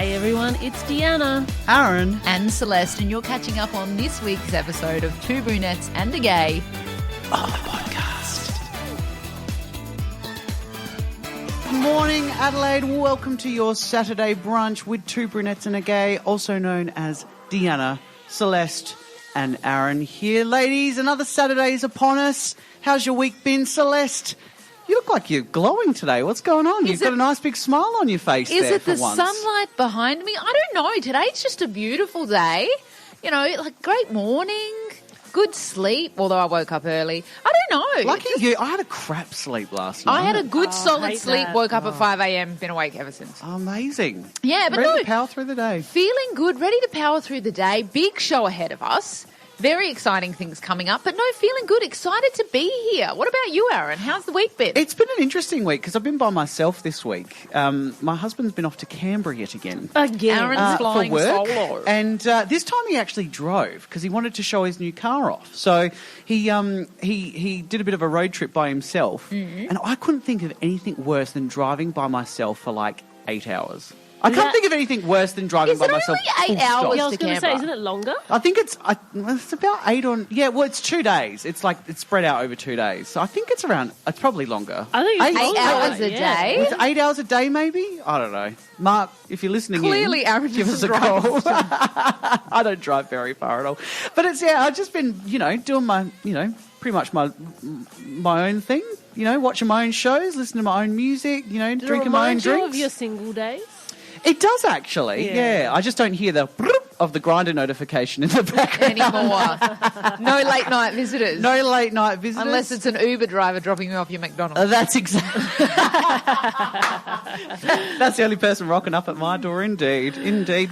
Hey everyone, it's Deanna, Aaron, and Celeste, and you're catching up on this week's episode of Two Brunettes and A Gay on the podcast. Good morning, Adelaide. Welcome to your Saturday brunch with Two Brunettes and A Gay, also known as Deanna, Celeste, and Aaron here. Ladies, another Saturday is upon us. How's your week been, Celeste? You look like you're glowing today. What's going on? You've got a nice big smile on your face there for once. Is it the sunlight behind me? I don't know. Today's just a beautiful day. You know, like great morning, good sleep, although I woke up early. I don't know. Lucky you. I had a crap sleep last night. I had a good solid sleep, that. woke up at 5 a.m, been awake ever since. Amazing. Yeah, but ready to power through the day. Feeling good, ready to power through the day. Big show ahead of us. Very exciting things coming up, but no, feeling good, excited to be here. What about you, Aaron? How's the week been? It's been an interesting week because I've been by myself this week. My husband's been off to Canberra yet again. Aaron's flying for work. solo. And this time he actually drove because he wanted to show his new car off. So he did a bit of a road trip by himself. Mm-hmm. And I couldn't think of anything worse than driving by myself for like 8 hours. I can't think of anything worse than driving by myself. Is it only 8 hours Yeah, I was to going to Canberra? say, isn't it longer? I think it's about 8 on. Yeah, well, it's 2 days. It's spread out over 2 days. So I think it's probably longer. I think it's 8 longer, hours a yeah. day? It's 8 hours a day, maybe? I don't know. Mark, if you're listening Clearly, Aaron give us a doesn't call. drive. I don't drive very far at all. But I've just been, doing my, pretty much my own thing. Watching my own shows, listening to my own music, drinking my own Does it remind you drinks. of your single days? It does actually, yeah. I just don't hear the of the grinder notification in the background Anymore. No late night visitors. No late night visitors. Unless it's an Uber driver dropping you off your McDonald's. That's exactly. That's the only person rocking up at my door, indeed.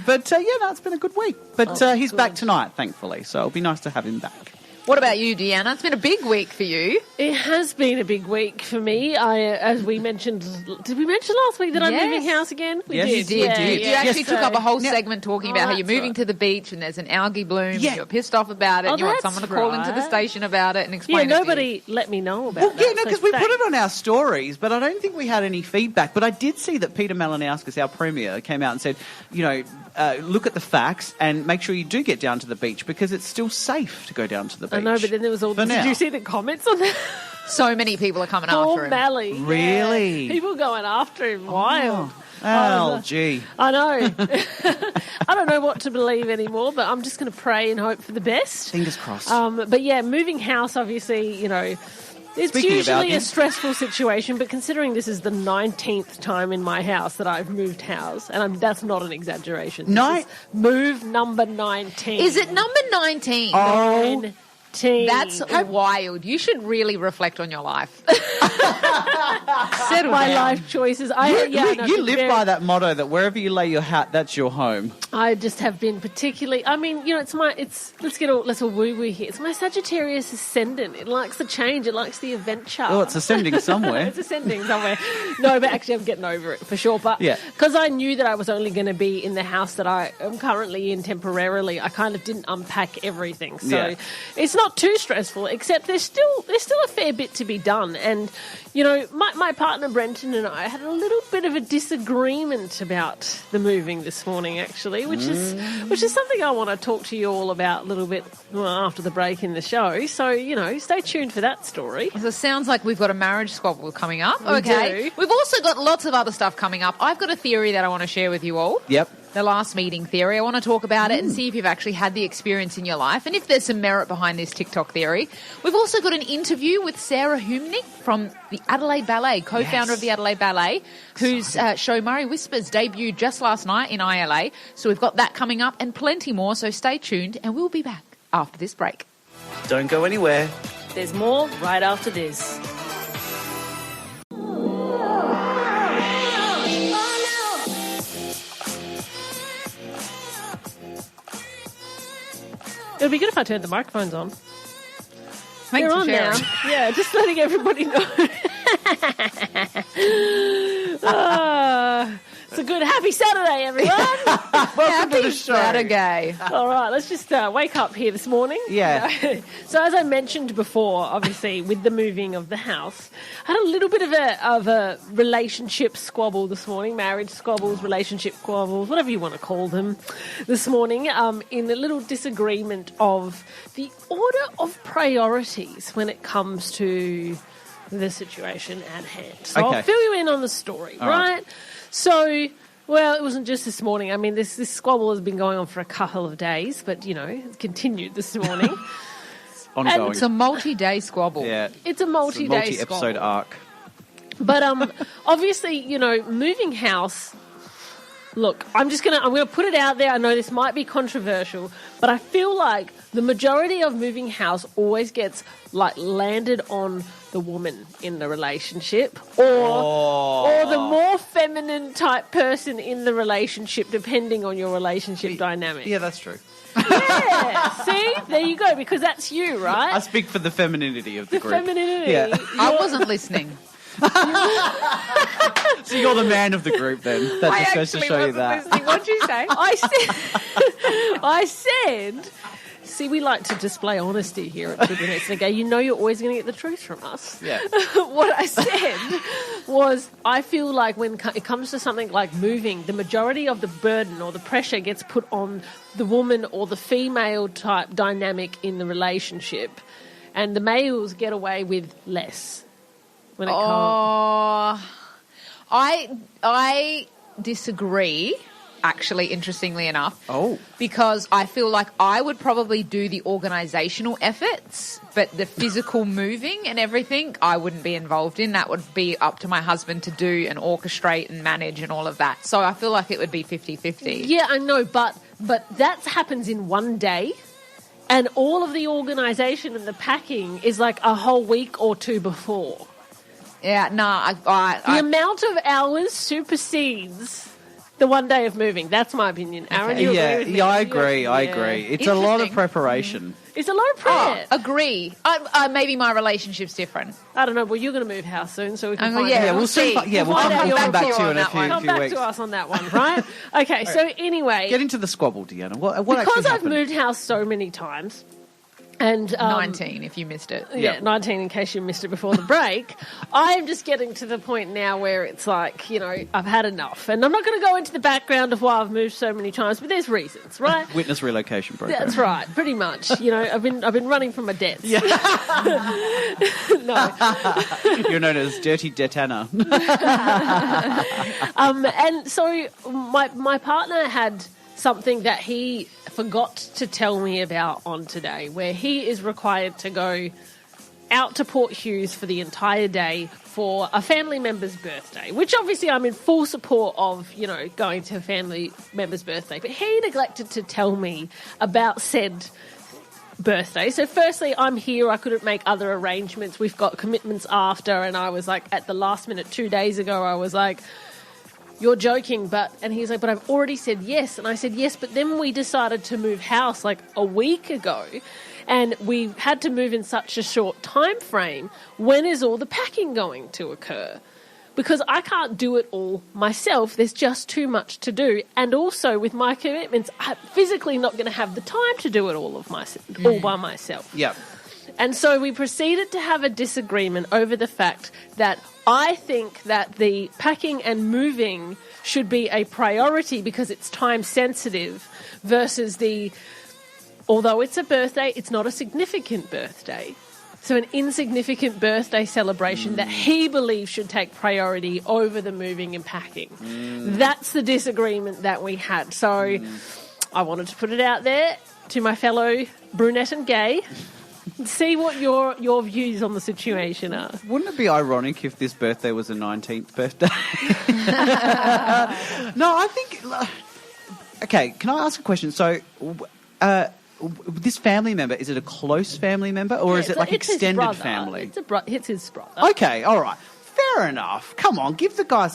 But it's been a good week. But he's back tonight, thankfully, so it'll be nice to have him back. What about you, Deanna? It's been a big week for you. It has been a big week for me. As we mentioned, did we mention last week that I'm moving house again? We Yes, did. you did. Yeah, You did. You yeah. actually took up a whole Now- segment talking about how you're that's moving right. to the beach and there's an algae bloom Yeah. and you're pissed off about it and you want that's someone to call into the right. station about it and Yeah, explain it to you. nobody let me know about Well, that. yeah, no, so because we put thanks. it on our stories, but I don't think we had any feedback. But I did see that Peter Malinauskas, our Premier, came out and said, look at the facts and make sure you do get down to the beach because it's still safe to go down to the beach. I know, but then there was all. For now. Did you see the comments on that? So many people are coming Poor after him. Mally. Really? Yeah. People going after him. Wild. Oh, gee. I know. I don't know what to believe anymore, but I'm just going to pray and hope for the best. Fingers crossed. But yeah, moving house, obviously, it's Speaking usually about a this- stressful situation, but considering this is the 19th time in my house that I've moved house, and that's not an exaggeration. This No. is move number 19. Is it number 19? Oh. 19. That's wild. You should really reflect on your life. Settle my down. life choices. You live by that motto that wherever you lay your hat, that's your home. I just have been particularly. I mean, let's all woo woo here. It's my Sagittarius ascendant. It likes the change. It likes the adventure. Oh, it's ascending somewhere. It's ascending somewhere. No, but actually, I'm getting over it for sure. But Yeah. because I knew that I was only going to be in the house that I am currently in temporarily, I kind of didn't unpack everything. So Yeah. it's not too stressful. Except there's still a fair bit to be done. And my partner Brenton and I had a little bit of a disagreement about the moving this morning, actually, which is something I want to talk to you all about a little bit after the break in the show. So stay tuned for that story. So it sounds like we've got a marriage squabble coming up. We Okay. do. We've also got lots of other stuff coming up. I've got a theory that I want to share with you all. Yep. The last meeting theory. I want to talk about it and see if you've actually had the experience in your life and if there's some merit behind this TikTok theory. We've also got an interview with Sarah Humnick from the Adelaide Ballet, co-founder of the Adelaide Ballet, whose show Murray Whispers debuted just last night in ILA. So we've got that coming up and plenty more, so stay tuned and we'll be back after this break. Don't go anywhere. There's more right after this. It would be good if I turned the microphones on. Thanks They're for on sharing. now. Yeah, just letting everybody know. It's a good happy Saturday, everyone. Welcome to the show. Saturday. All right, let's just wake up here this morning. Yeah. So as I mentioned before, obviously with the moving of the house, I had a little bit of a relationship squabble this morning, marriage squabbles, relationship squabbles, whatever you want to call them, this morning, in a little disagreement of the order of priorities when it comes to the situation at hand. So Okay. I'll fill you in on the story, right? So, well, it wasn't just this morning. I mean, this squabble has been going on for a couple of days, but, you know, it continued this morning. Ongoing. It's a multi-day squabble. Yeah. It's a multi-day multi-episode squabble. arc. But obviously, you know, moving house. Look, I'm gonna put it out there. I know this might be controversial, but I feel like the majority of moving house always gets like landed on the woman in the relationship, or the more feminine type person in the relationship, depending on your relationship dynamic. Yeah, that's true. Yeah, see, there you go, because that's you, right? I speak for the femininity of the group. Femininity. Yeah. I wasn't listening. So you're the man of the group then. That just goes to show you that. Listening. What'd you say? I said, see, we like to display honesty here at Two Brunettes A Gay. You know you're always going to get the truth from us. Yeah. What I said was, I feel like when it comes to something like moving, the majority of the burden or the pressure gets put on the woman or the female type dynamic in the relationship, and the males get away with less when it comes. I disagree, actually, interestingly enough. Oh. Because I feel like I would probably do the organisational efforts, but the physical moving and everything I wouldn't be involved in. That would be up to my husband to do and orchestrate and manage and all of that. So I feel like it would be 50-50. Yeah, I know, but that happens in one day. And all of the organisation and the packing is like a whole week or two before. Yeah, nah. The amount of hours supersedes the one day of moving. That's my opinion. Aaron, you agree with me? Yeah, I agree. I Yeah. agree. It's a lot of Interesting. preparation. It's a lot of prayer. Agree. Maybe my relationship's different. I don't know. Well, you're going to move house soon, so we can find yeah, out. Yeah, we'll soon. see. Yeah, we'll Find out come your back to you opinion in a on that one. Come few back weeks. to us on that one, right? Okay, so anyway, Get into the squabble, Deanna. What because actually I've happened? moved house so many times, and 19, if you missed it. Yeah, Yeah. 19 in case you missed it before the break. I'm just getting to the point now where it's like, you know, I've had enough. And I'm not going to go into the background of why I've moved so many times, but there's reasons, right? Witness relocation program. That's right, pretty much. You know, I've been running from my debts. Yeah. No. You're known as Dirty Deanna. And so my partner had something that he forgot to tell me about on today, where he is required to go out to Port Hughes for the entire day for a family member's birthday, which obviously I'm in full support of, you know, going to a family member's birthday. But he neglected to tell me about said birthday. So firstly, I'm here. I couldn't make other arrangements. We've got commitments after. And I was like, at the last minute 2 days ago, I was like, you're joking, and he's like, but I've already said yes. And I said yes, but then we decided to move house like a week ago, and we had to move in such a short time frame. When is all the packing going to occur? Because I can't do it all myself. There's just too much to do. And also with my commitments, I'm physically not going to have the time to do it all by myself. Yeah. And so we proceeded to have a disagreement over the fact that I think that the packing and moving should be a priority because it's time sensitive versus although it's a birthday, it's not a significant birthday. So an insignificant birthday celebration that he believes should take priority over the moving and packing. That's the disagreement that we had. So I wanted to put it out there to my fellow brunette and gay. See what your views on the situation are. Wouldn't it be ironic if this birthday was a 19th birthday? No, I think... Okay, can I ask a question? So, this family member, is it a close family member or is it like it's his extended brother. family? It's his brother. Okay, all right. Fair enough. Come on, cut the guy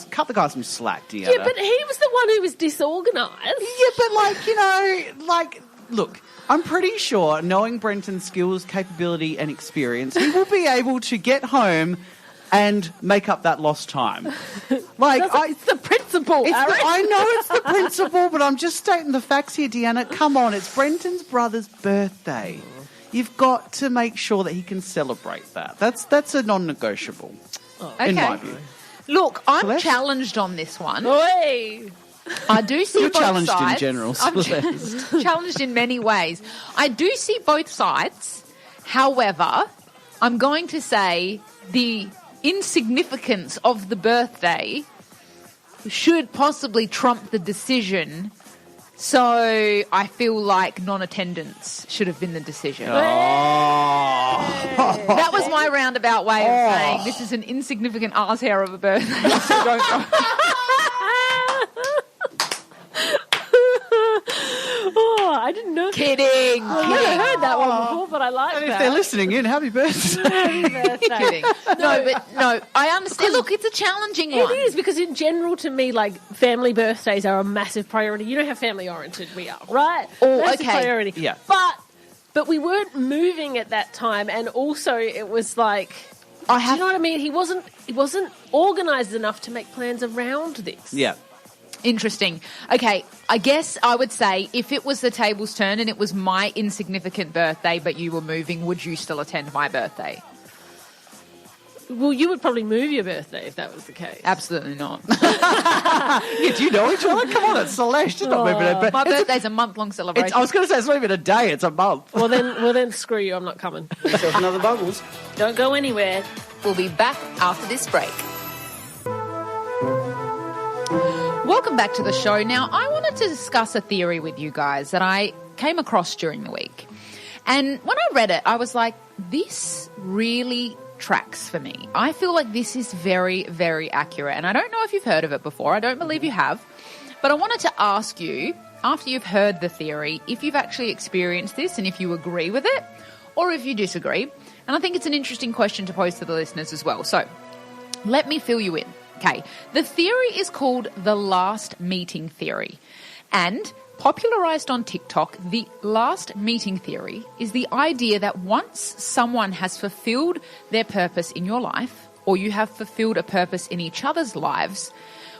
some slack, Deanna. Yeah, but he was the one who was disorganised. Yeah, but look, I'm pretty sure, knowing Brenton's skills, capability and experience, he will be able to get home and make up that lost time. Like, It's the principle, Aaron. I know it's the principle, but I'm just stating the facts here, Deanna. Come on, it's Brenton's brother's birthday. You've got to make sure that he can celebrate that. That's a non-negotiable, in my view. Look, I'm Celeste? challenged on this one. Oi! I do see You're both challenged sides. in general, I'm Celeste. challenged in many ways. I do see both sides. However, I'm going to say the insignificance of the birthday should possibly trump the decision. So I feel like non-attendance should have been the decision. That was my roundabout way of saying this is an insignificant arse hair of a birthday. So don't go. I didn't know. Kidding. I've never heard that one before, but I like And that. if they're listening in, happy birthday. Happy birthday. Kidding. No, I understand. Look, it's a challenging It one. is, because in general, to me, like, family birthdays are a massive priority. You know how family-oriented we are, right? Oh, massive okay. priority. Yeah. But we weren't moving at that time, and also it was like, do you know what I mean? He wasn't organised enough to make plans around this. Yeah. Interesting. Okay, I guess I would say if it was the table's turn and it was my insignificant birthday but you were moving, would you still attend my birthday? Well, you would probably move your birthday if that was the case. Absolutely not. Yeah, do you know each other? Come on, it's Celeste. She's not moving her birthday. My birthday's a month-long celebration. I was going to say it's not even a day, it's a month. Well, then screw you. I'm not coming. Another Bubbles. Don't go anywhere. We'll be back after this break. Welcome back to the show. Now, I wanted to discuss a theory with you guys that I came across during the week. And when I read it, I was like, this really tracks for me. I feel like this is very, very accurate. And I don't know if you've heard of it before. I don't believe you have. But I wanted to ask you, after you've heard the theory, if you've actually experienced this and if you agree with it or if you disagree. And I think it's an interesting question to pose to the listeners as well. So let me fill you in. Okay, the theory is called the last meeting theory. And popularized on TikTok, the last meeting theory is the idea that once someone has fulfilled their purpose in your life, or you have fulfilled a purpose in each other's lives,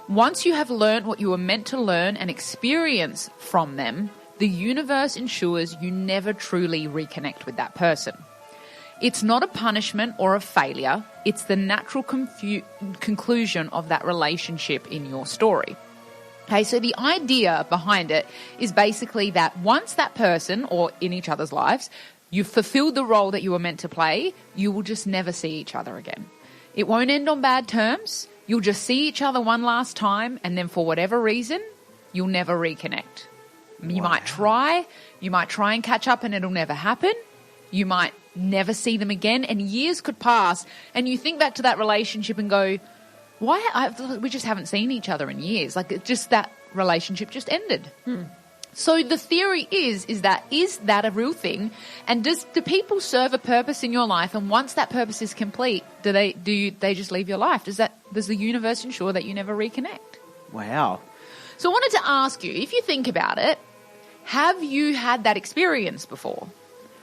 once you have learned what you were meant to learn and experience from them, the universe ensures you never truly reconnect with that person. It's not a punishment or a failure. It's the natural conclusion of that relationship in your story. Okay, so the idea behind it is basically that once that person, or in each other's lives, you've fulfilled the role that you were meant to play, you will just never see each other again. It won't end on bad terms. You'll just see each other one last time, and then for whatever reason, you'll never reconnect. You might try and catch up and it'll never happen. You might never see them again, and years could pass, and you think back to that relationship and go, we just haven't seen each other in years. Like, it just, that relationship just ended. So the theory is that a real thing? And do people serve a purpose in your life, and once that purpose is complete, do they just leave your life? Does the universe ensure that you never reconnect? Wow. So I wanted to ask you, if you think about it, have you had that experience before?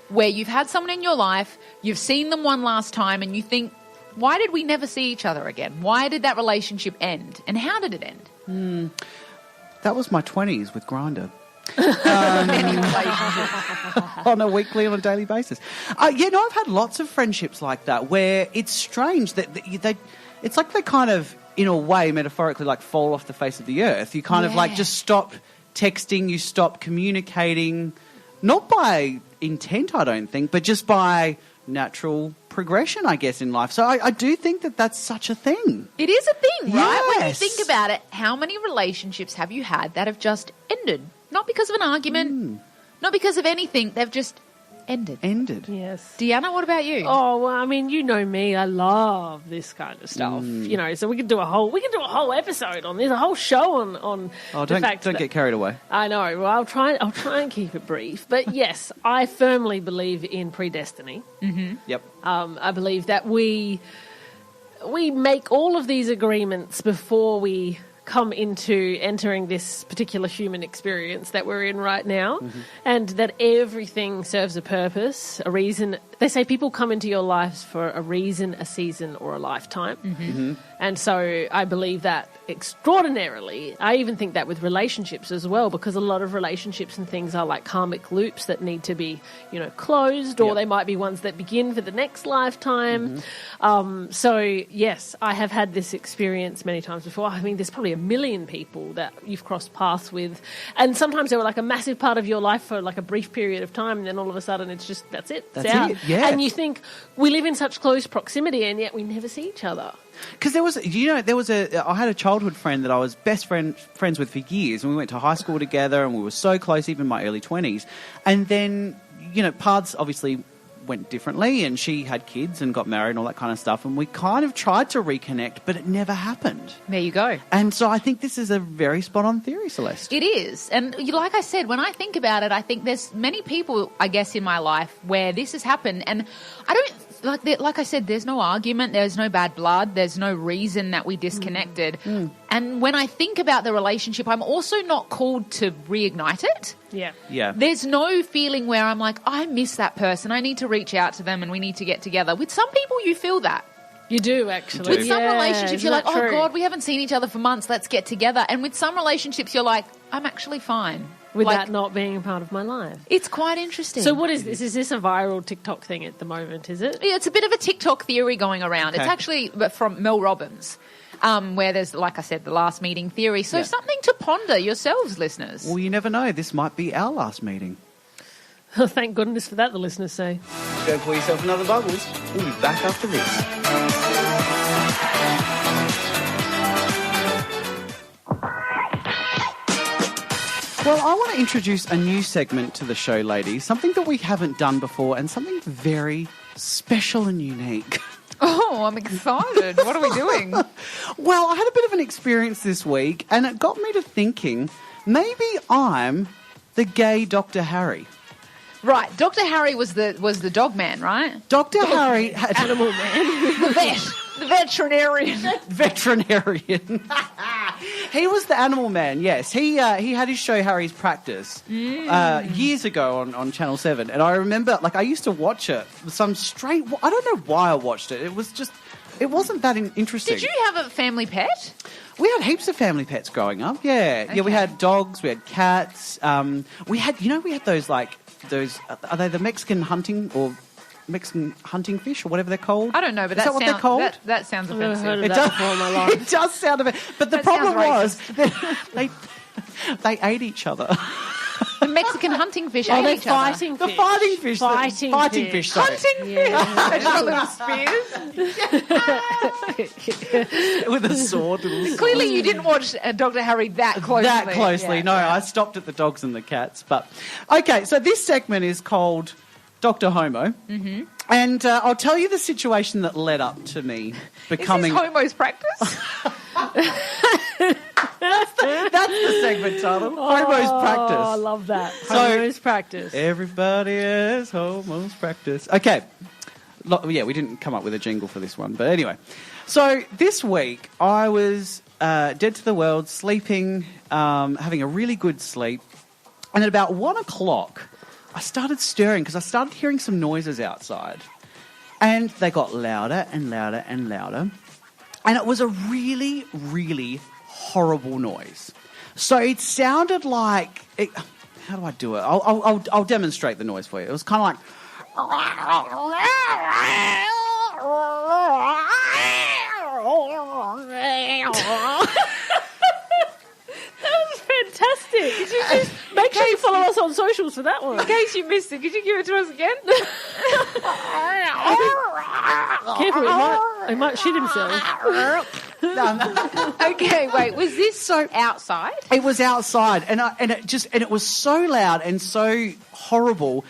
Where you've had someone in your life, you've seen them one last time, and you think, why did we never see each other again? Why did that relationship end? And how did it end? That was my 20s with Grindr. On a weekly, on a daily basis. I've had lots of friendships like that where it's strange that it's like they kind of, in a way, metaphorically, like fall off the face of the earth. You kind of like just stop texting, you stop communicating, not by intent, I don't think, but just by natural progression, I guess, in life. So I do think that that's such a thing. It is a thing, right? When you Yes. think about it, how many relationships have you had that have just ended? Not because of an argument, not because of anything. They've just ended. Yes. Deanna, what about you? Oh, well, I mean, you know me. I love this kind of stuff. So we could do a whole episode on this, a whole show on Oh, the fact don't that, get carried away. I know. Well, I'll try and keep it brief. But yes, I firmly believe in predestiny. Yep. I believe that we make all of these agreements before we come into entering this particular human experience that we're in right now, and that everything serves a purpose, a reason, They say people come into your lives for a reason, a season, or a lifetime. Mm-hmm. And so I believe that extraordinarily. I even think that with relationships as well, because a lot of relationships and things are like karmic loops that need to be, closed, or they might be ones that begin for the next lifetime. So, yes, I have had this experience many times before. I mean, there's probably a million people that you've crossed paths with. And sometimes they were like a massive part of your life for like a brief period of time, and then all of a sudden it's just, that's it. It's out. Yeah. And you think, we live in such close proximity and yet we never see each other. Because I had a childhood friend that I was friends with for years, and we went to high school together, and we were so close, even in my early 20s. And then, paths obviously went differently, and she had kids and got married and all that kind of stuff, and we kind of tried to reconnect, but it never happened. There you go. And so I think this is a very spot-on theory, Celeste. It is. And like I said, when I think about it, I think there's many people, I guess, in my life where this has happened, and I don't... Like I said, there's no argument, there's no bad blood, there's no reason that we disconnected. And when I think about the relationship, I'm also not called to reignite it. Yeah. There's no feeling where I'm like, I miss that person, I need to reach out to them and we need to get together. With some people, you feel that. You do, actually. With some relationships, you're like, oh, God, we haven't seen each other for months, let's get together. And with some relationships, you're like, I'm actually fine. With that not being a part of my life. It's quite interesting. So what is this? Is this a viral TikTok thing at the moment, is it? Yeah, it's a bit of a TikTok theory going around. Okay. It's actually from Mel Robbins, where there's, like I said, the last meeting theory. So something to ponder yourselves, listeners. Well, you never know. This might be our last meeting. Oh, thank goodness for that, the listeners say. Go pour yourself another bubbles. We'll be back after this. Well, I want to introduce a new segment to the show, ladies, something that we haven't done before and something very special and unique. Oh, I'm excited. What are we doing? Well, I had a bit of an experience this week, and it got me to thinking, maybe I'm the gay Dr. Harry. Right, Dr. Harry was the dog man, right? Dr. Harry... Animal man. The veterinarian. Veterinarian. He was the animal man, yes. He had his show Harry's Practice years ago on Channel 7. And I remember, I used to watch it with some straight... I don't know why I watched it. It was just... It wasn't that interesting. Did you have a family pet? We had heaps of family pets growing up, yeah. Okay. Yeah, we had dogs, we had cats. We had those, those... Are they the Mexican hunting or... Mexican hunting fish or whatever they're called? I don't know, but is that what they're called? That sounds I've never heard offensive. of that before in my life. It does sound a bit, but the That problem sounds was they ate each other. The Mexican hunting fich Oh, ate they're each other. fighting The fish. fighting fish. Fighting fish. Sorry. Hunting Yeah. fish. They got little spears. With a sword. Clearly, you didn't watch Dr. Harry that closely. That closely. Yeah. No, I stopped at the dogs and the cats. But okay, so this segment is called Dr. Homo. Mm-hmm. And I'll tell you the situation that led up to me becoming... Is this Homo's practice? That's the segment title. Homo's Practice. Oh, I love that. So- Homo's practice. Everybody is Homo's Practice. Okay. Yeah, we didn't come up with a jingle for this one. But anyway. So this week I was dead to the world, sleeping, having a really good sleep. And at about 1 o'clock... I started stirring because I started hearing some noises outside. And they got louder and louder and louder. And it was a really, really horrible noise. So it sounded like... how do I do it? I'll demonstrate the noise for you. It was kind of like... Fantastic. Did you just make sure you follow us on socials for that one? In case you missed it, could you give it to us again? Careful, he might shit himself. Okay, wait. Was this so outside? It was outside, and it was so loud and so horrible.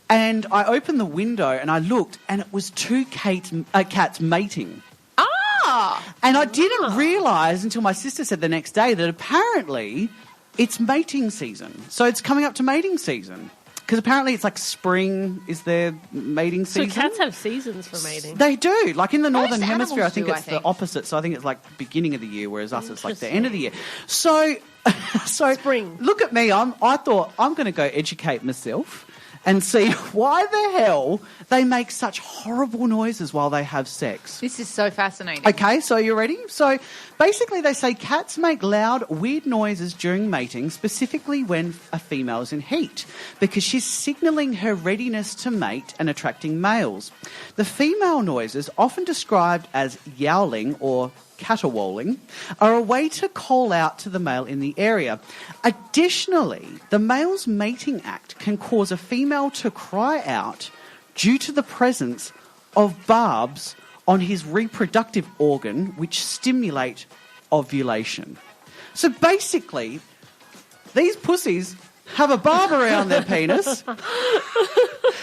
And I opened the window and I looked, and it was two cats mating. And I didn't realise until my sister said the next day that apparently it's mating season. So it's coming up to mating season. Because apparently it's like spring is their mating season. So cats have seasons for mating. They do. Like in the Northern Most Hemisphere, I think animals it's do, the opposite. So I think it's like beginning of the year, whereas us it's like the end of the year. So Spring. Look at me. I thought I'm going to go educate myself. and see why the hell they make such horrible noises while they have sex. This is so fascinating. Okay, so you ready? So basically they say cats make loud, weird noises during mating, specifically when a female is in heat, because she's signalling her readiness to mate and attracting males. The female noises, often described as yowling or caterwauling, are a way to call out to the male in the area. Additionally, the male's mating act can cause a female to cry out due to the presence of barbs on his reproductive organ which stimulate ovulation. So basically, these pussies have a barb around their penis.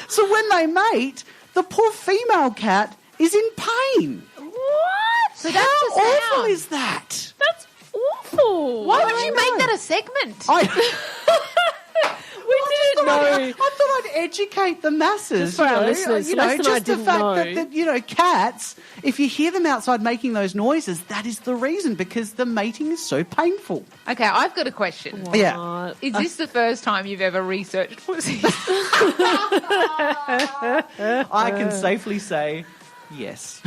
So when they mate, the poor female cat is in pain. What? So that's How the sound. awful is that? That's awful. Why would you I make know. that a segment? We didn't know. I thought I'd educate the masses. Just for our listeners, lesson just I the didn't fact know. that cats, if you hear them outside making those noises, that is the reason, because the mating is so painful. Okay, I've got a question. Yeah. Is this the first time you've ever researched pussies? I can safely say yes.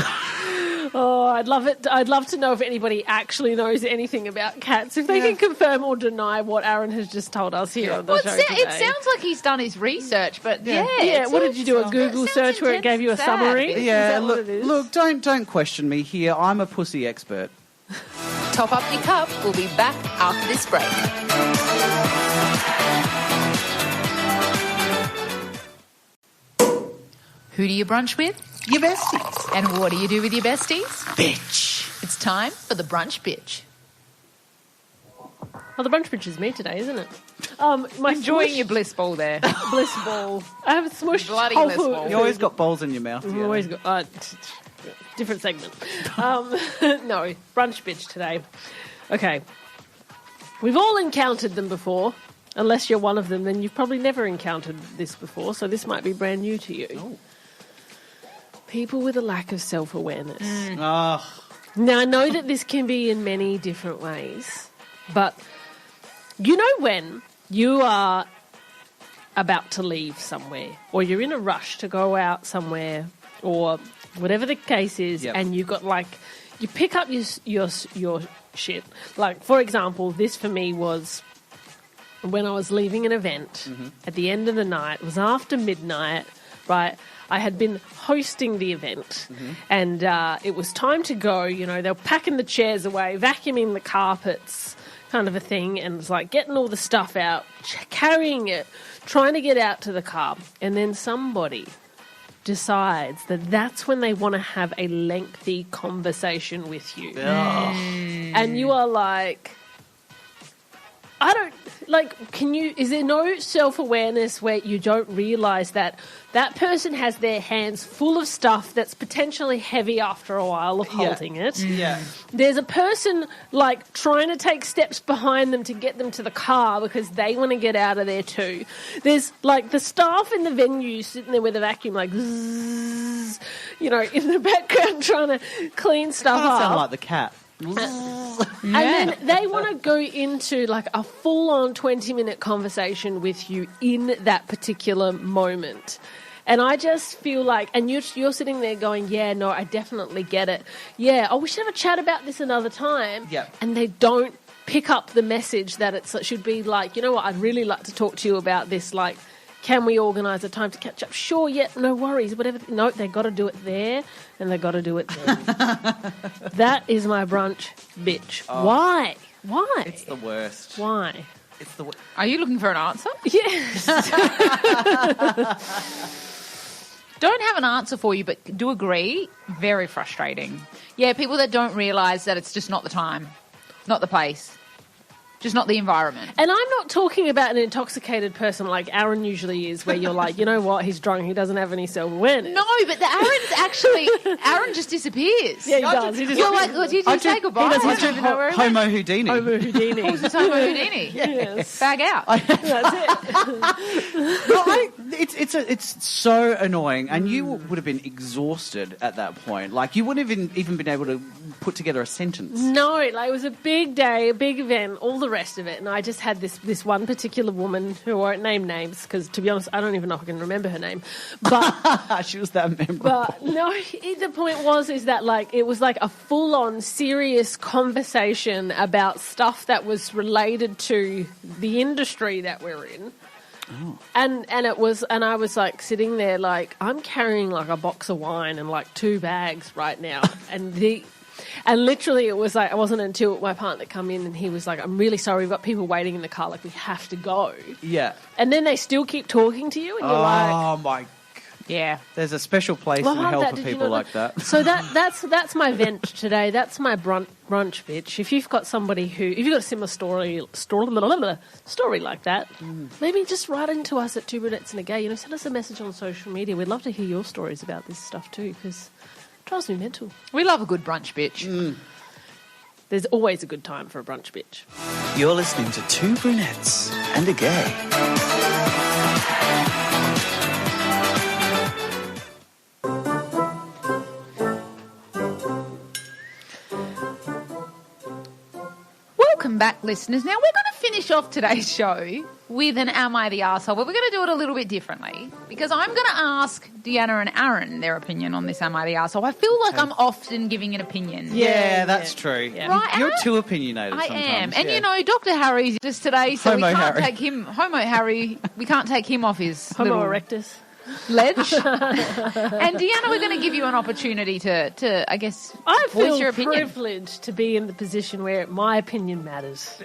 Oh, I'd love it. I'd love to know if anybody actually knows anything about cats. If they can confirm or deny what Aaron has just told us here on the Well, show it today. sounds like he's done his research, but Yeah, it what did you do? A sounds- Google it sounds search where it gave you a intense and summary? sad. Yeah, that what it is? look, don't question me here. I'm a pussy expert. Top up your cup. We'll be back after this break. Who do you brunch with? Your besties. And what do you do with your besties? Bitch. It's time for the brunch bitch. Oh, the brunch bitch is me today, isn't it? My Enjoying smush- your bliss ball there. bliss ball. I have a smush. Bloody whole bliss food. ball. You always got balls in your mouth. We've Deanna. always got different segment. No, brunch bitch today. Okay, we've all encountered them before. Unless you're one of them, then you've probably never encountered this before. So this might be brand new to you. Oh. People with a lack of self-awareness. Oh, Now I know that this can be in many different ways, but you know when you are about to leave somewhere, or you're in a rush to go out somewhere, or whatever the case is, Yep. and you've got you pick up your shit. Like, for example, this for me was when I was leaving an event at the end of the night. It was after midnight, right? I had been hosting the event, and it was time to go. You know, they were packing the chairs away, vacuuming the carpets, kind of a thing, and it was like getting all the stuff out, carrying it, trying to get out to the car, and then somebody decides that that's when they want to have a lengthy conversation with you. And you are like, I don't, is there no self-awareness where you don't realise that that person has their hands full of stuff that's potentially heavy after a while of holding it? yeah. There's a person, trying to take steps behind them to get them to the car because they want to get out of there too. There's, the staff in the venue sitting there with a vacuum, zzz, in the background trying to clean stuff Doesn't up. sound like the cat. And then they want to go into a full-on 20-minute conversation with you in that particular moment. And I just feel like, and you're sitting there going, yeah, no, I definitely get it. Yeah, oh, we should have a chat about this another time. Yep. And they don't pick up the message that it should be you know what, I'd really like to talk to you about this, can we organise a time to catch up? Sure, yeah, no worries, whatever. No, they've got to do it there, and they've got to do it then. That is my brunch bitch. Oh. Why? It's the worst. Why? It's the worst. Are you looking for an answer? Yes. Don't have an answer for you, but do agree. Very frustrating. Yeah, people that don't realise that it's just not the time, not the place, just not the environment. And I'm not talking about an intoxicated person like Aaron usually is, where you're like, you know what, he's drunk, he doesn't have any self-awareness. No, but Aaron just disappears. Yeah, he does. He just You're like, well, did you say goodbye? he does- I don't even know where he went. Homo Houdini. Homo Houdini. This is Homo Houdini. Yes. Bag out. That's it. No, it's so annoying, and you would have been exhausted at that point. Like, you wouldn't have even been able to put together a sentence. No, like, it was a big day, a big event, all the rest of it, and I just had this one particular woman who won't name names because, to be honest, I don't even know if I can remember her name. But she was that memorable. But no, the point is that, like, it was like a full-on serious conversation about stuff that was related to the industry that we're in. Oh. And I was like sitting there like, I'm carrying like a box of wine and like 2 bags right now. and literally it was like, it wasn't until my partner come in and he was like, I'm really sorry, we've got people waiting in the car, like we have to go. Yeah. And then they still keep talking to you and you're like, oh my. Yeah, there's a special place in hell for people like that. So that's my vent today. That's my brunch bitch. If you've got if you've got a similar story like that, maybe just write into us at Two Brunettes A Gay. Send us a message on social media. We'd love to hear your stories about this stuff too, because it drives me mental. We love a good brunch bitch. There's always a good time for a brunch bitch. You're listening to Two Brunettes and a Gay. Welcome back, listeners. Now, we're going to finish off today's show with an Am I the Arsehole, but we're going to do it a little bit differently because I'm going to ask Deanna and Aaron their opinion on this Am I the Arsehole. I feel like I'm often giving an opinion. Yeah, that's true. Yeah. Right, You're too opinionated I sometimes. am. And, Dr. Harry's just today, so we can't take him, Homo Harry, we can't take him off his Homo erectus ledge. And Deanna, we're going to give you an opportunity to I guess, voice your opinion. I feel privileged to be in the position where my opinion matters.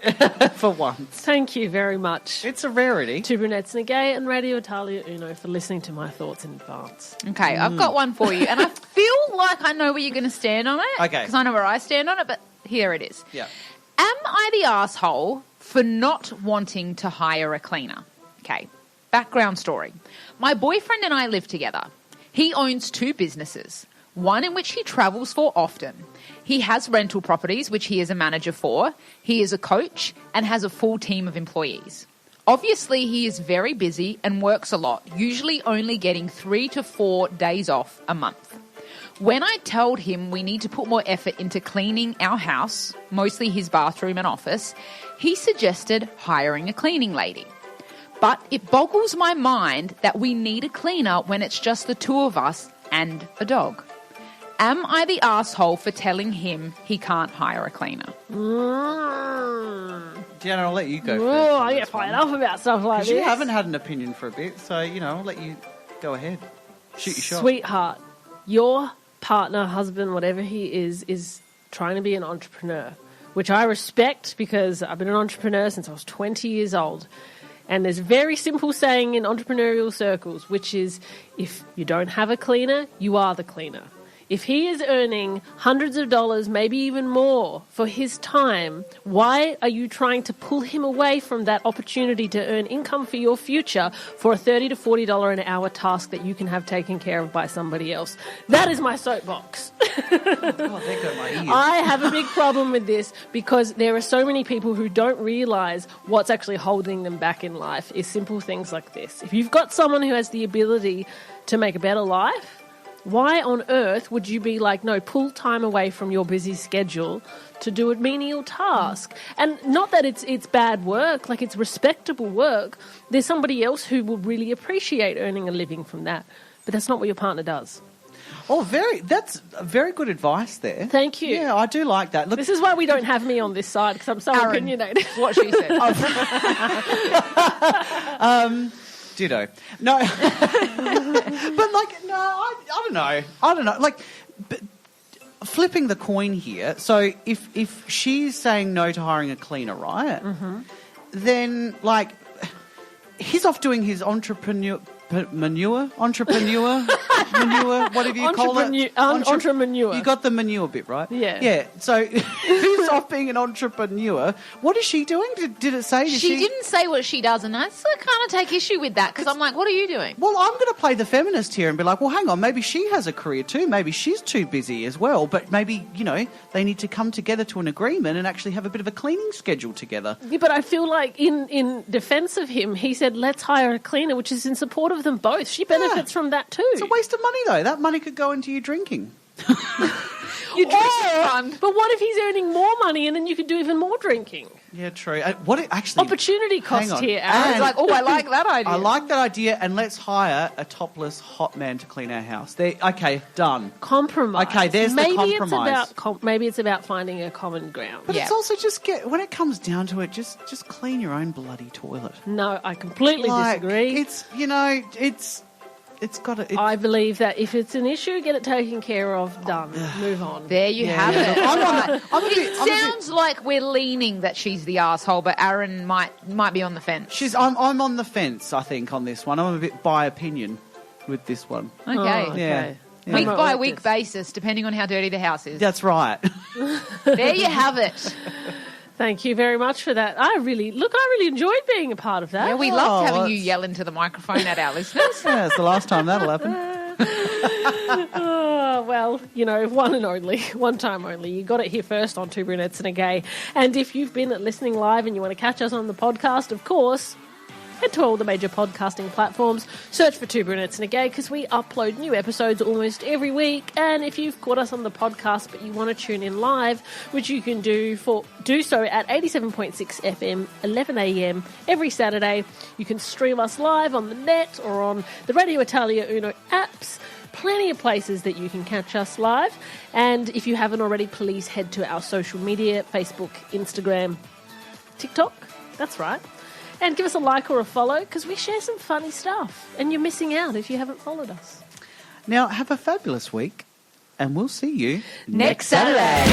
For once. Thank you very much. It's a rarity. Two Brunettes A Gay and Radio Italia Uno for listening to my thoughts in advance. Okay, I've got one for you, and I feel like I know where you're going to stand on it. Okay. Because I know where I stand on it, but here it is. Yeah. Am I the arsehole for not wanting to hire a cleaner? Okay. Background story. My boyfriend and I live together. He owns 2 businesses, one in which he travels for often. He has rental properties, which he is a manager for. He is a coach and has a full team of employees. Obviously, he is very busy and works a lot, usually only getting 3 to 4 days off a month. When I told him we need to put more effort into cleaning our house, mostly his bathroom and office, he suggested hiring a cleaning lady. But it boggles my mind that we need a cleaner when it's just the 2 of us and a dog. Am I the arsehole for telling him he can't hire a cleaner? Deanna, I'll let you go first. Oh, I get fired up about stuff like this. Because you haven't had an opinion for a bit, so, I'll let you go ahead. Shoot your shot. Sweetheart, your partner, husband, whatever he is trying to be an entrepreneur, which I respect because I've been an entrepreneur since I was 20 years old. And there's a very simple saying in entrepreneurial circles, which is, if you don't have a cleaner, you are the cleaner. If he is earning hundreds of dollars, maybe even more, for his time, why are you trying to pull him away from that opportunity to earn income for your future for a $30 to $40 an hour task that you can have taken care of by somebody else? That is my soapbox. Oh, there go my ears. I have a big problem with this because there are so many people who don't realise what's actually holding them back in life is simple things like this. If you've got someone who has the ability to make a better life, why on earth would you be like, no, pull time away from your busy schedule to do a menial task? And not that it's bad work, like it's respectable work. There's somebody else who will really appreciate earning a living from that. But that's not what your partner does. Oh, that's very good advice there. Thank you. Yeah, I do like that. Look, this is why we don't have me on this side, because I'm so Aaron, opinionated. What she said. Ditto. No. But I don't know. But flipping the coin here. So if she's saying no to hiring a cleaner, right? Mm-hmm. Then he's off doing his entrepreneur Manure, whatever you call it. Entrepreneur. You got the manure bit, right? Yeah. Yeah. So who's off being an entrepreneur? What is she doing? Did it say? She didn't say what she does, and I kind of take issue with that because I'm like, what are you doing? Well, I'm going to play the feminist here and be like, well, hang on, maybe she has a career too. Maybe she's too busy as well. But maybe, they need to come together to an agreement and actually have a bit of a cleaning schedule together. Yeah, but I feel like in defence of him, he said, let's hire a cleaner, which is in support of them both. She benefits from that too. It's a waste of money, though. That money could go into your drinking. Your drinking fund. But what if he's earning more money and then you could do even more drinking? Yeah, true. Opportunity cost here, Aaron. And It's like, I like that idea. I like that idea, and let's hire a topless hot man to clean our house. Okay, done. Compromise. Okay, there's the compromise. Maybe it's about finding a common ground. But it's also when it comes down to it, just clean your own bloody toilet. No, I completely disagree. It's got to... I believe that if it's an issue, get it taken care of, done, move on. There you have it. I'm on that. It sounds like we're leaning that she's the asshole, but Aaron might be on the fence. I'm on the fence, I think, on this one. I'm a bit by opinion with this one. Okay. Yeah. Week by week basis, depending on how dirty the house is. That's right. There you have it. Thank you very much for that. I really enjoyed being a part of that. Yeah, we loved having you yell into the microphone at our listeners. Yeah, it's the last time that'll happen. Well, one time only. You got it here first on Two Brunettes and a Gay. And if you've been listening live and you want to catch us on the podcast, of course, head to all the major podcasting platforms, search for Two Brunettes and a Gay, because we upload new episodes almost every week. And if you've caught us on the podcast but you want to tune in live, which you can do so at 87.6 FM, 11 a.m. every Saturday. You can stream us live on the net or on the Radio Italia Uno apps. Plenty of places that you can catch us live. And if you haven't already, please head to our social media, Facebook, Instagram, TikTok. That's right. And give us a like or a follow, because we share some funny stuff. And you're missing out if you haven't followed us. Now, have a fabulous week, and we'll see you next Saturday.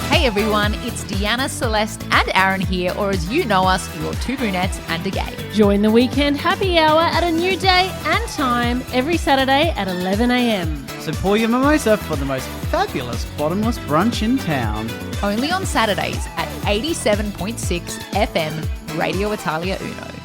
Hey everyone, it's Deanna, Celeste and Aaron here, or as you know us, your Two Brunettes and a Gay. Join the weekend happy hour at a new day and time every Saturday at 11 a.m. So pour your mimosa for the most fabulous bottomless brunch in town. Only on Saturdays at 87.6 FM, Radio Italia Uno.